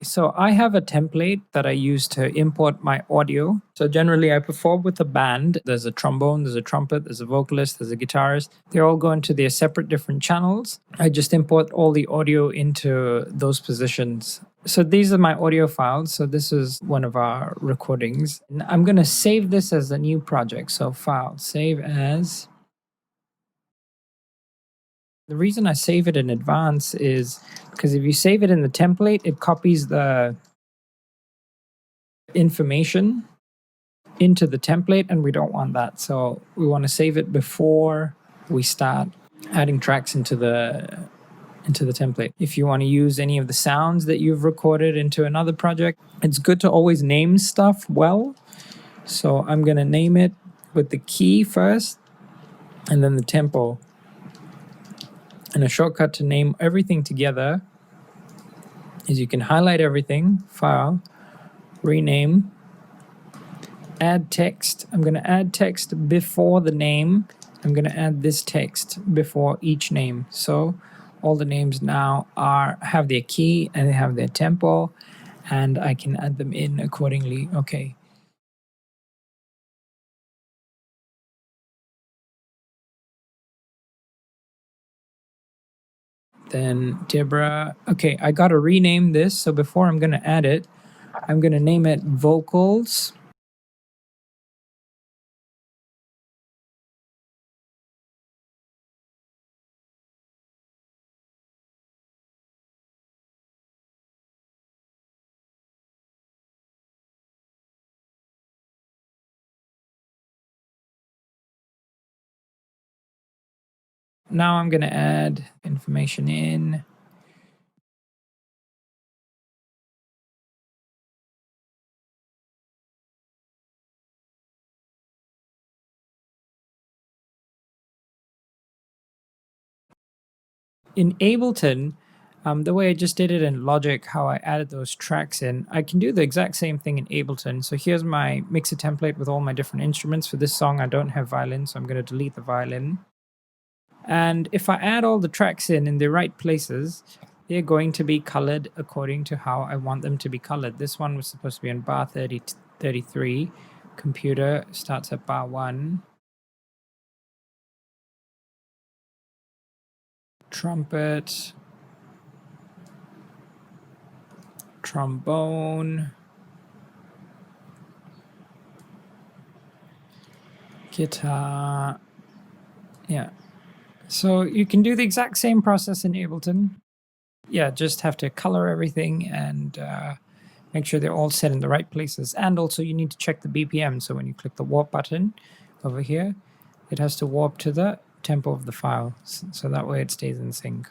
So I have a template that I use to import my audio. So generally I perform with a band. There's a trombone, there's a trumpet, there's a vocalist, there's a guitarist. They all go into their separate different channels. I just import all the audio into those positions. So these are my audio files. So this is one of our recordings. And I'm going to save this as a new project. So file, save as. The reason I save it in advance is because if you save it in the template, it copies the information into the template, and we don't want that. So we want to save it before we start adding tracks into the template. If you want to use any of the sounds that you've recorded into another project, it's good to always name stuff well. So I'm going to name it with the key first and then the tempo. And a shortcut to name everything together is you can highlight everything, file, rename, add text. I'm going to add text before the name. I'm going to add this text before each name. So all the names now have their key and they have their tempo, and I can add them in accordingly. Okay. Then Deborah. Okay, I got to rename this. So before I'm going to add it, I'm going to name it vocals. Now I'm going to add information in. In Ableton, the way I just did it in Logic, how I added those tracks in, I can do the exact same thing in Ableton. So here's my mixer template with all my different instruments. For this song, I don't have violin, so I'm going to delete the violin. And if I add all the tracks in the right places, they're going to be colored according to how I want them to be colored. This one was supposed to be on bar 33. Computer starts at bar 1. Trumpet. Trombone. Guitar. Yeah. So you can do the exact same process in Ableton. Yeah, just have to color everything and make sure they're all set in the right places. And also you need to check the BPM. So when you click the warp button over here, it has to warp to the tempo of the file. So that way it stays in sync.